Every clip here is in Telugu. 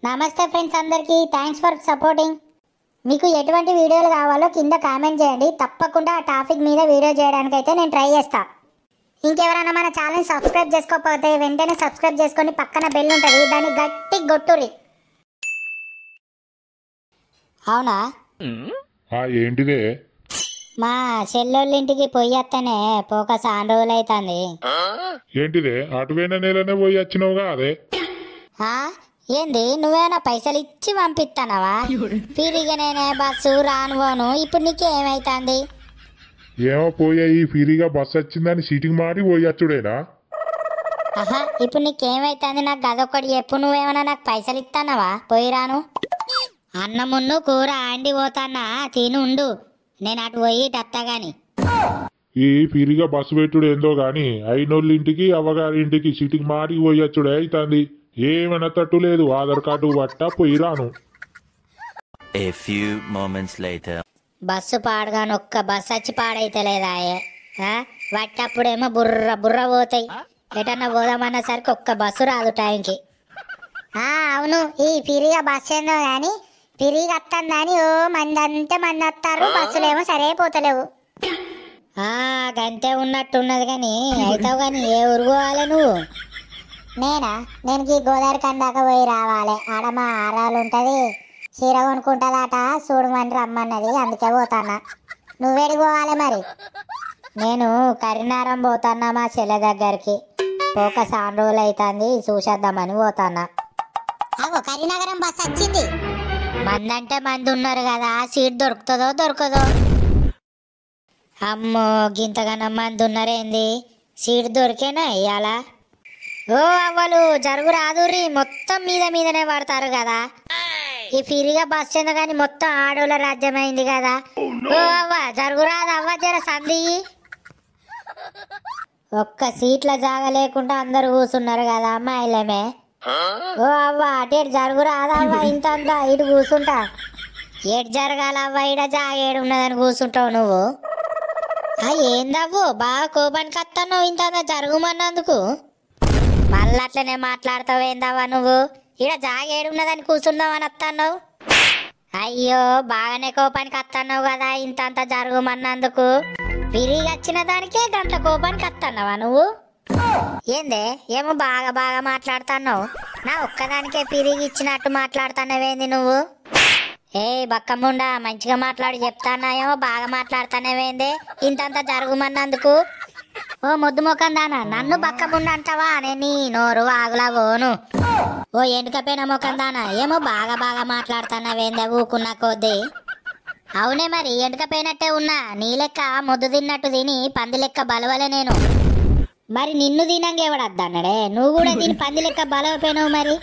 నమస్తే ఫ్రెండ్స్, అందరికీ థ్యాంక్స్ ఫర్ సపోర్టింగ్. మీకు ఎటువంటి వీడియోలు కావాలో కింద కామెంట్ చేయండి. తప్పకుండా ఆ టాపిక్ మీద వీడియో చేయడానికి అయితే నేను ట్రై చేస్తా. ఇంకెవరైనా మన ఛానల్ సబ్స్క్రైబ్ చేసుకోకపోతే వెంటనే సబ్స్క్రైబ్ చేసుకొని పక్కన బెల్ ఉంటుంది, దాన్ని గట్టి గొట్టురి. అవునా? ఏంటిదే? మా చెల్లెళ్ళింటికి పొయ్యత్తనే పోక చాలా రోజులు అవుతుంది. ఏంటిదే? అటువైన నెలనే పోయి వచ్చినావుగా అదే. ఏంది, నువ్వేనా పైసలు ఇచ్చి పంపిస్తానవా? ఫిరిగా నేనే బస్సు రాను పోను, ఇప్పుడు నీకేమైతుంది? ఏమో పోయా, ఈ ఫ్రీగా బస్సు వచ్చిందని సీటింగ్ మారి పోయచ్చుడేనా? ఇప్పుడు నీకేమైతుంది? నాకు గదొక్కటి చెప్పు. నువ్వేమన్నా నాకు పైసలు ఇస్తానవా? పోయి రాను. అన్నమున్ను కూర అండి పోతానా, తినుండు, నేను అటు పోయి టత్తగాని. ఈ ఫ్రీగా బస్సు పెట్టుడు ఏందో గాని అయినోళ్ళ ఇంటికి అవ్వగారి ఇంటికి సీటింగ్ మారి పోయచ్చుడే అవుతుంది. ఏమన్నా తట్టు లేదు, ఆధార్ కార్డు పట్ట పోయి రాను. బస్సు పాడగాను, ఒక్క బస్సు వచ్చి పాడైతే లేదా? వట్టప్పుడేమో బుర్ర బుర్ర పోతాయి. ఎటన్నా పోదామన్నా సరికి ఒక్క బస్సు రాదు టైంకి. అవును, ఈ ఫిరిగా బస్సు ఏందో కానీ ఫిరిగా వస్తుందని ఓ మంది అంతే మంది వస్తారు, బస్సులేమో సరే పోతలేవు. గంతే ఉన్నట్టున్నది కానీ అవుతావు. కానీ ఏ ఊరు పోవాలి నువ్వు? నేను ఈ గోదావరి కందాక పోయి రావాలి. ఆడ మా ఆరాలు ఉంటుంది, చీర కొనుక్కుంటుందట, చూడమని రమ్మన్నది, అందుకే పోతానా. నువ్వేడికి పోవాలి మరి? నేను కరీంనగరం పోతానా మా చెల్లె దగ్గరికి. పోక చాలా రోజులు అవుతుంది, చూసేద్దామని పోతానా. కరీంనగరం బస్ వచ్చింది. మంది అంటే మంది ఉన్నారు కదా, సీట్ దొరుకుతుందో దొరకదో? అమ్మో, గింతగానో మంది ఉన్నారేంది? సీట్ దొరికేనా ఇయ్యాలా? ఓ అవ్వలు జరుగు రాదుర్రి, మొత్తం మీద మీదనే పడతారు కదా. ఈ ఫ్రీగా బస్ చెంద కానీ మొత్తం ఆడోళ్ళ రాజ్యమైంది కదా. ఓ అవ్వ జరుగు రాదు, అవ్వ జర సంది. ఒక్క సీట్ల జాగ లేకుండా అందరు కూర్చున్నారు కదా అమ్మాయిలమే. ఓ అవ్వ అటు జరుగు రాదవ్వ, ఇంత అంతా ఇటు కూర్చుంటా. ఏడు జరగాల అవ్వ, ఇడ జాగ ఏడు ఉన్నదని కూర్చుంటావు నువ్వు. ఏందవ్వు బాగా కోపానికి వస్తున్నావు ఇంత జరుగుమన్నందుకు? మళ్ళీ అట్లనే మాట్లాడతావు ఏందవ్వా నువ్వు? ఇక్కడ జాగ ఏడున్నదని కూర్చున్నావు అని వస్తున్నావు. అయ్యో, బాగానే కోపానికి వస్తున్నావు కదా ఇంత జరుగుమన్నందుకు. విరిగి వచ్చిన దానికే గంట కోపానికి వస్తున్నావా నువ్వు? ఏందే ఏమో బాగా బాగా మాట్లాడుతున్నావు? నా ఒక్కదానికే పిరిగి ఇచ్చినట్టు మాట్లాడుతున్నావేంది నువ్వు? బక్కముండా, మంచిగా మాట్లాడి చెప్తానా, ఏమో బాగా మాట్లాడుతున్నావేంది ఇంత జరుగుమన్నందుకు? ఓ ముద్దు ముఖం దానా, నన్ను బక్కముండ అంటావా? నేను నోరు ఆగులా పోను. ఓ ఎండుకపోయిన ముఖం దానా, ఏమో బాగా బాగా మాట్లాడుతున్నావేందే ఊకున్నా కొద్దీ. అవునే మరి, ఎండుకపోయినట్టే ఉన్నా. నీ లెక్క ముద్దు తిన్నట్టు తిని పంది లెక్క బలవలే నేను. మరి నిన్ను తినంగా ఎవడద్దన్నాడే? నువ్వు కూడా తిని పంది లెక్క బలవపోయినావు మరి.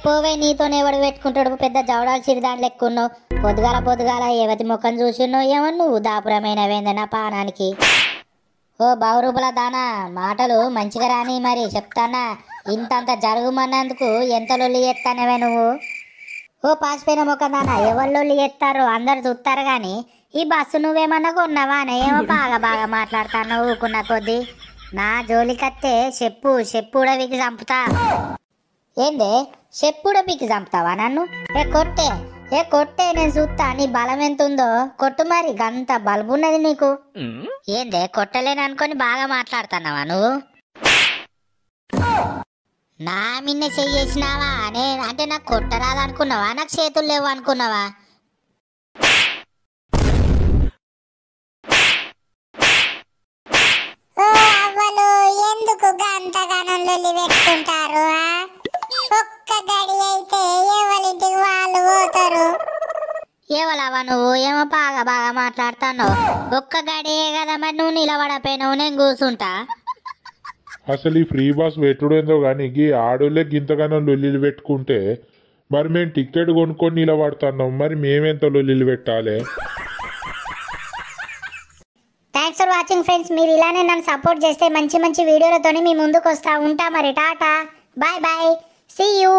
పోవే, నీతోనే ఎవడు పెట్టుకుంటాడు? పెద్ద జవడాలు సిరిదాని లెక్క ఉన్నావు. పొద్దుగాల ఏవతి ముఖం చూసిన్నావు ఏమో నువ్వు దాపురమైన వేందే నా పానానికి. ఓ బహురూపుల దానా, మాటలు మంచిగా రాని మరి చెప్తానా. ఇంత జరుగుమన్నందుకు ఎంత లొల్లి చేస్తానవే నువ్వు? ఓ పాసిపోయిన ముఖం దానా, ఎవరు లొల్లి చేస్తారో అందరు చూస్తారు కానీ ఈ బస్సు నువ్వేమన్నా కొన్నావా అని ఏమో బాగా బాగా మాట్లాడుతాను ఊకున్న కొద్దీ. నా జోలికత్తే చెప్పుడ వీకి చంపుతా. ఏందే చెప్పుడ పీకి చంపుతావా నన్ను? కొట్టే నేను చూస్తా నీ బలం ఎంత ఉందో. కొట్టు మరి, గంత బల్బున్నది నీకు. ఏందే కొట్టలేను అనుకొని బాగా మాట్లాడుతున్నావా నువ్వు? నా మిన్న చెయ్యేసినావా? అంటే నాకు కొట్టరాదనుకున్నావా? నాకు చేతులు లేవు అనుకున్నావా? ఎందుకు గంతగానం లొల్లి పెట్టుకుంటారు? ఒక్క గడి అయితే ఎవరింటికి వాళ్ళు పోతారు. ఏవలవా నువ్వు? ఏమో బాగా బాగా మాట్లాడుతున్నావు. ఒక్క గడియే కదా మరి, నువ్వు నిలబడపోయినావు, నేను కూర్చుంటా. అసలు ఈ ఫ్రీ బస్ పెట్టుడు ఏందో కానీ ఈ ఆడోళ్ళే గింతగానో లొల్లిలు పెట్టుకుంటే మరి మేము టికెట్ కొనుక్కొని నిలబడుతున్నాం, మరి మేమెంత లొల్లిలు పెట్టాలి? Thanks for watching friends. మీరు ఇలానే నన్ను సపోర్ట్ చేస్తే మంచి మంచి వీడియోలతో మీ ముందుకు వస్తా ఉంటా. మరి tata, bye bye, see you.